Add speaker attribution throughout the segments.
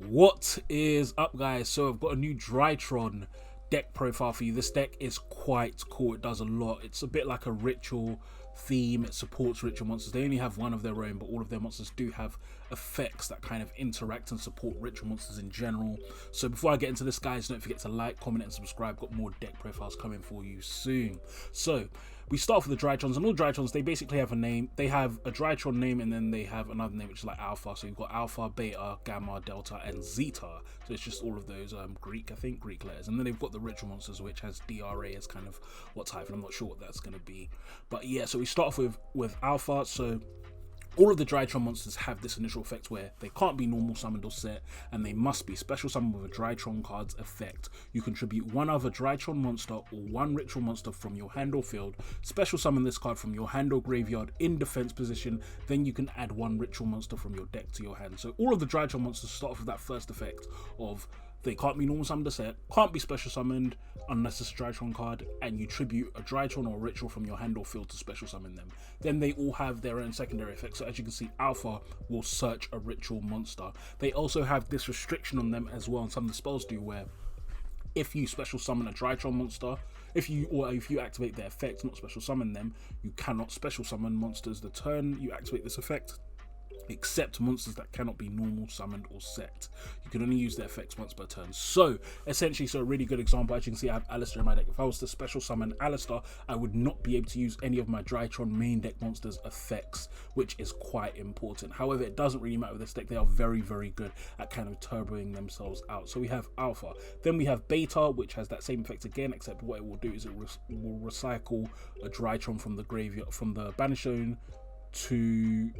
Speaker 1: What is up, guys? So I've got a new DRAITRON deck profile for you. This deck is quite cool. It does a lot. It's a bit like a ritual theme. It supports ritual monsters. They only have one of their own, but all of their monsters do have effects that kind of interact and support ritual monsters in general. So before I get into this, guys, don't forget to like, comment and subscribe. Got more deck profiles coming for you soon. So we start off with the DRAITRONs, and all DRAITRONs, they basically have a name. They have a DRAITRON name, and then they have another name which is like Alpha. So you've got Alpha, Beta, Gamma, Delta, and Zeta. So it's just all of those Greek letters. And then they've got the ritual monsters, which has DRA as kind of what type, and I'm not sure what that's going to be. But yeah, so we start off with Alpha. So all of the DRAITRON monsters have this initial effect where they can't be normal summoned or set, and they must be special summoned with a DRAITRON card's effect. You contribute one other DRAITRON monster or one ritual monster from your hand or field, special summon this card from your hand or graveyard in defense position, then you can add one ritual monster from your deck to your hand. So all of the DRAITRON monsters start off with that first effect of they can't be normal summoned or set, can't be special summoned unless it's a DRAITRON card, and you tribute a DRAITRON or a ritual from your hand or field to special summon them. Then they all have their own secondary effects. So as you can see, Alpha will search a ritual monster. They also have this restriction on them as well, and some of the spells do, where if you special summon a DRAITRON monster, if you activate their effect, not special summon them, you cannot special summon monsters the turn you activate this effect, except monsters that cannot be normal summoned or set. You can only use their effects once per turn. So essentially, a really good example, as you can see, I have Alistair in my deck. If I was to special summon Alistair, I would not be able to use any of my DRAITRON main deck monsters effects, which is quite important. However, it doesn't really matter with this deck. They are very, very good at kind of turboing themselves out. So we have Alpha. Then we have Beta, which has that same effect again, except what it will do is it will recycle a DRAITRON from the graveyard, from the banish zone to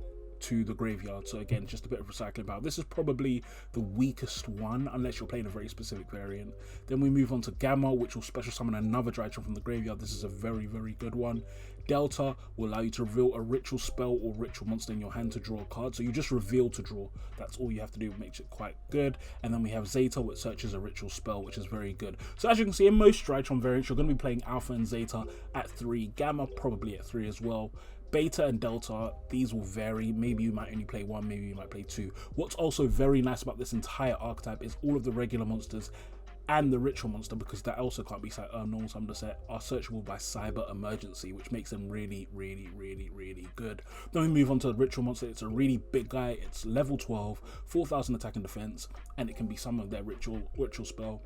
Speaker 1: the graveyard. So again, just a bit of recycling power. This is probably the weakest one unless you're playing a very specific variant. Then we move on to Gamma, which will special summon another DRAITRON from the graveyard. This is a very, very good one. Delta will allow you to reveal a ritual spell or ritual monster in your hand to draw a card. So you just reveal to draw. That's all you have to do. It makes it quite good. And then we have Zeta, which searches a ritual spell, which is very good. So as you can see, in most DRAITRON variants, you're going to be playing Alpha and Zeta at 3, Gamma probably at 3 as well. Beta and Delta, these will vary. Maybe you might only play 1, maybe you might play 2. What's also very nice about this entire archetype is all of the regular monsters and the ritual monster, because that also can't be normal summoned or set, are searchable by Cyber Emergency, which makes them really, really, really, really good. Then we move on to the ritual monster. It's a really big guy. It's level 12, 4,000 attack and defense, and it can be summoned with their ritual spell.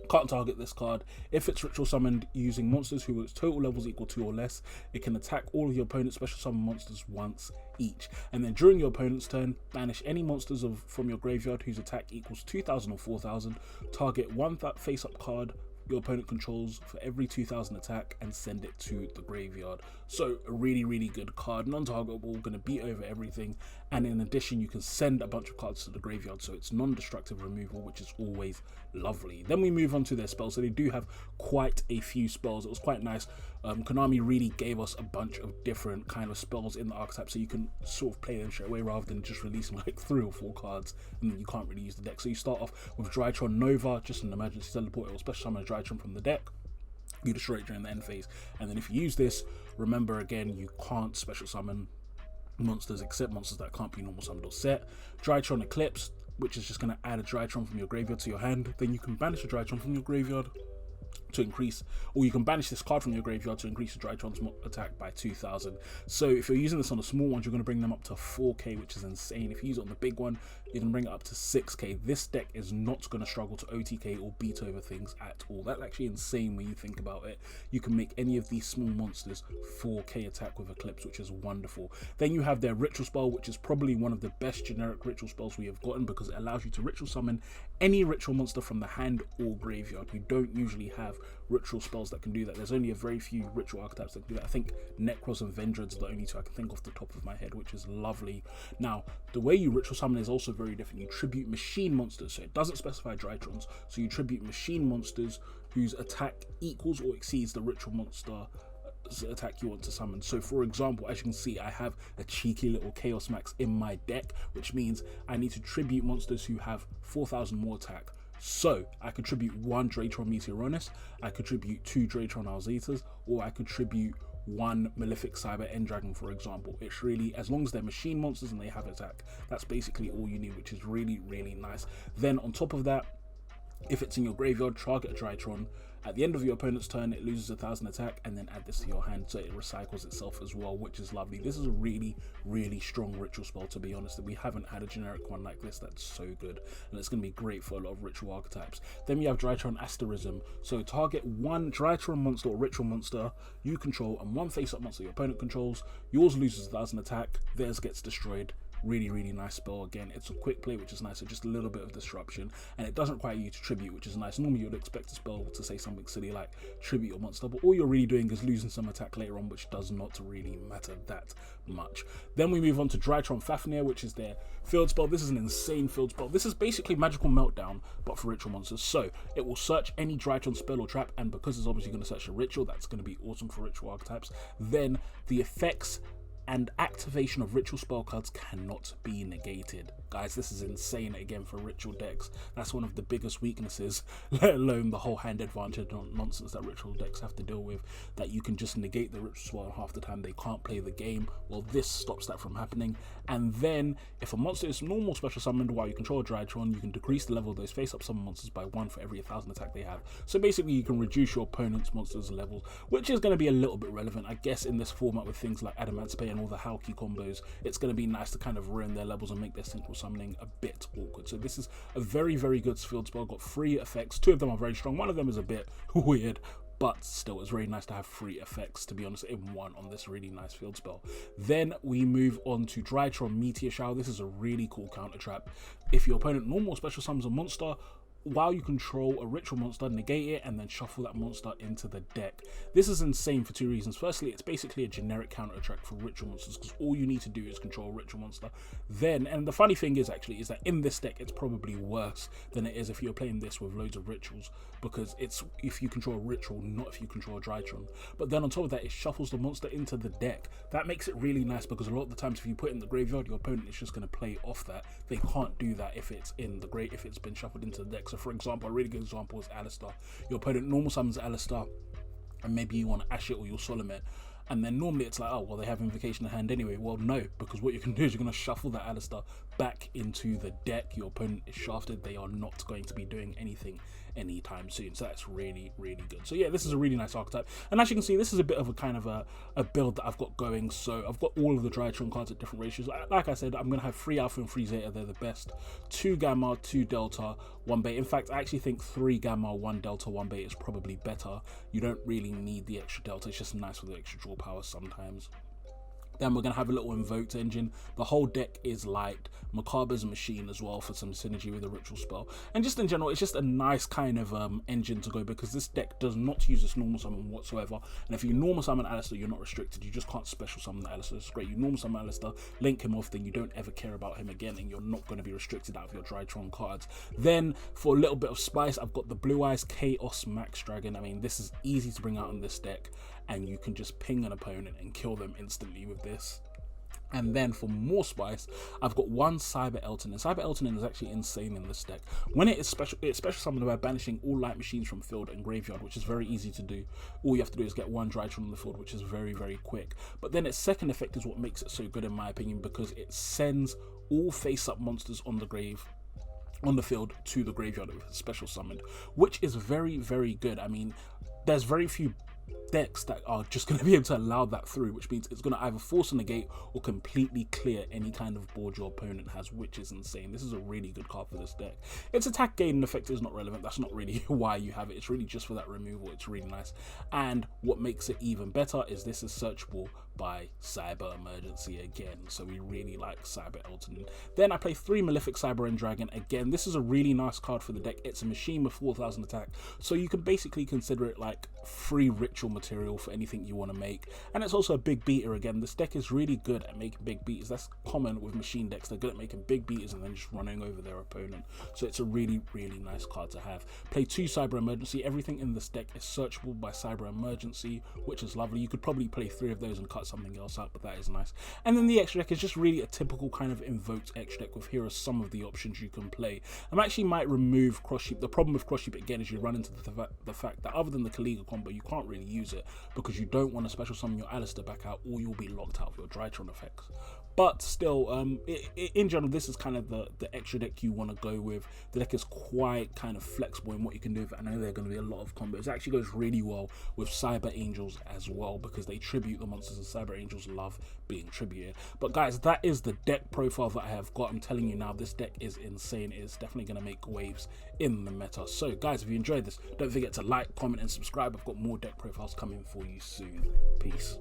Speaker 1: Can't target this card. If it's ritual summoned using monsters whose total levels equal 2 or less, it can attack all of your opponent's special summon monsters once each. And then during your opponent's turn, banish any monsters from your graveyard whose attack equals 2,000 or 4,000. Target one face-up card your opponent controls for every 2,000 attack and send it to the graveyard. So a really, really good card, non-targetable, going to beat over everything, and in addition you can send a bunch of cards to the graveyard, so it's non-destructive removal, which is always lovely. Then we move on to their spells. So they do have quite a few spells. It was quite nice. Konami really gave us a bunch of different kind of spells in the archetype, so you can sort of play them straight away rather than just releasing like 3 or 4 cards and then you can't really use the deck. So you start off with DRAITRON Nova, just an emergency teleport. It will special summon a DRAITRON from the deck. You destroy it during the end phase, and then if you use this, remember again, you can't special summon monsters except monsters that can't be normal summoned or set. DRAITRON Eclipse, which is just going to add a DRAITRON from your graveyard to your hand. Then you can banish a DRAITRON from your graveyard to increase, or you can banish this card from your graveyard to increase the DRAITRON's attack by 2,000. So if you're using this on the small ones, you're going to bring them up to 4k, which is insane. If you use it on the big one, you can bring it up to 6k. This deck is not going to struggle to OTK or beat over things at all. That's actually insane when you think about it. You can make any of these small monsters 4k attack with Eclipse, which is wonderful. Then you have their ritual spell, which is probably one of the best generic ritual spells we have gotten, because it allows you to ritual summon any ritual monster from the hand or graveyard. You don't usually have ritual spells that can do that. There's only a very few ritual archetypes that can do that. I think Necros and Vendreads are the only 2 I can think off the top of my head, which is lovely. Now, the way you ritual summon is also very different. You tribute machine monsters, so it doesn't specify DRAITRONs. So you tribute machine monsters whose attack equals or exceeds the ritual monster attack you want to summon. So for example, as you can see, I have a cheeky little Chaos Max in my deck, which means I need to tribute monsters who have 4,000 more attack. So I could tribute 1 DRAITRON Meteor, I could tribute 2 DRAITRON Alzetas, or I could tribute one Malefic Cyber End Dragon, for example. It's really, as long as they're machine monsters and they have attack, that's basically all you need, which is really, really nice. Then on top of that, if it's in your graveyard, target a DRAITRON. At the end of your opponent's turn, it loses 1,000 attack, and then add this to your hand so it recycles itself as well, which is lovely. This is a really, really strong ritual spell, to be honest. We haven't had a generic one like this that's so good, and it's going to be great for a lot of ritual archetypes. Then we have DRAITRON Asterism. So target one DRAITRON monster or ritual monster you control and one face-up monster your opponent controls. Yours loses 1,000 attack, theirs gets destroyed. Really, really nice spell. Again, it's a quick play, which is nice, so just a little bit of disruption, and it doesn't require you to tribute, which is nice. Normally you'd expect a spell to say something silly like tribute your monster, but all you're really doing is losing some attack later on, which does not really matter that much. Then we move on to DRAITRON Fafnir, which is their field spell. This is an insane field spell. This is basically Magical Meltdown, but for ritual monsters. So it will search any DRAITRON spell or trap, and because it's obviously going to search a ritual, that's going to be awesome for ritual archetypes. Then the effects and activation of ritual spell cards cannot be negated. Guys, this is insane again for ritual decks. That's one of the biggest weaknesses, let alone the whole hand advantage nonsense that ritual decks have to deal with, that you can just negate the ritual spell and half the time they can't play the game. Well, this stops that from happening. And then if a monster is normal special summoned while you control a DRAITRON, you can decrease the level of those face-up summon monsters by 1 for every 1,000 attack they have. So basically you can reduce your opponent's monsters level, which is going to be a little bit relevant, I guess, in this format with things like Adamantipe and all the Halki combos. It's going to be nice to kind of ruin their levels and make their synchro summoning a bit awkward. So this is a very, very good field spell. Got 3 effects. 2 of them are very strong. One of them is a bit weird, but still, it's very nice to have 3 effects, to be honest, in one on this really nice field spell. Then we move on to DRAITRON Meteor Shower. This is a really cool counter trap. If your opponent normal special summons a monster, while you control a ritual monster, negate it and then shuffle that monster into the deck. This is insane for 2 reasons. Firstly, it's basically a generic counter attack for ritual monsters because all you need to do is control a ritual monster. Then, and the funny thing is actually, is that in this deck it's probably worse than it is if you're playing this with loads of rituals, because it's if you control a ritual, not if you control a DRAITRON. But then on top of that, it shuffles the monster into the deck. That makes it really nice because a lot of the times if you put it in the graveyard, your opponent is just going to play off that. They can't do that if it's in the if it's been shuffled into the deck. So for example, a really good example is Alistar. Your opponent normal summons Alistar, and maybe you want to Ash it or you'll Solemn it, and then normally it's like, oh well, they have Invocation in hand anyway. Well, no, because what you can do is you're going to shuffle that Alistar back into the deck. Your opponent is shafted. They are not going to be doing anything anytime soon, so that's really, really good. So yeah, this is a really nice archetype, and as you can see, this is a bit of a kind of a build that I've got going. So I've got all of the DRAITRON cards at different ratios. Like I said, I'm going to have 3 alpha and 3 zeta. They're the best. 2 gamma, 2 delta, 1 beta. In fact, I actually think 3 gamma, 1 delta, 1 beta is probably better. You don't really need the extra delta. It's just nice with the extra draw power sometimes. Then we're going to have a little invoked engine. The whole deck is light. Macabra's a machine as well for some synergy with a ritual spell. And just in general, it's just a nice kind of engine to go, because this deck does not use this normal summon whatsoever. And if you normal summon Alistar, you're not restricted. You just can't special summon Alistar. It's great. You normal summon Alistar, link him off, then you don't ever care about him again, and you're not going to be restricted out of your DRAITRON cards. Then for a little bit of spice, I've got the Blue Eyes Chaos Max Dragon. I mean, this is easy to bring out in this deck, and you can just ping an opponent and kill them instantly with this. And then for more spice, I've got 1 Cyber Elton, and Cyber Elton is actually insane in this deck. When it is special, it's special summoned by banishing all light machines from field and graveyard, which is very easy to do. All you have to do is get 1 DRAITRON on the field, which is very, very quick. But then its second effect is what makes it so good in my opinion, because it sends all face-up monsters on the field to the graveyard if it's special summoned, which is very, very good. I mean, there's very few decks that are just going to be able to allow that through, which means it's going to either force a negate or completely clear any kind of board your opponent has, which is insane. This is a really good card for this deck. Its attack gain effect is not relevant. That's not really why you have it. It's really just for that removal. It's really nice. And what makes it even better is this is searchable by Cyber Emergency again, so we really like Cyber Elton. Then I play 3 Malefic Cyber End Dragon. Again, this is a really nice card for the deck. It's a machine with 4,000 attack, so you can basically consider it like free ritual material for anything you want to make. And it's also a big beater. Again, this deck is really good at making big beaters. That's common with machine decks. They're good at making big beaters and then just running over their opponent, so it's a really, really nice card to have. Play 2 Cyber Emergency. Everything in this deck is searchable by Cyber Emergency, which is lovely. You could probably play 3 of those and cut something else out, but that is nice. And then the extra deck is just really a typical kind of invoked extra deck with here are some of the options you can play. I actually might remove Cross Sheep. The problem with Cross Sheep again is you run into the fact that other than the Kaliga combo, you can't really use use it, because you don't want to special summon your Alistair back out, or you'll be locked out of your DRAITRON effects. But still, in general, this is kind of the extra deck you want to go with. The deck is quite kind of flexible in what you can do with it. I know there are going to be a lot of combos. It actually goes really well with Cyber Angels as well, because they tribute the monsters, and Cyber Angels love being tributed. But guys, that is the deck profile that I have got. I'm telling you now, this deck is insane. It's definitely going to make waves in the meta. So guys, if you enjoyed this, don't forget to like, comment and subscribe. I've got more deck profiles coming for you soon. Peace.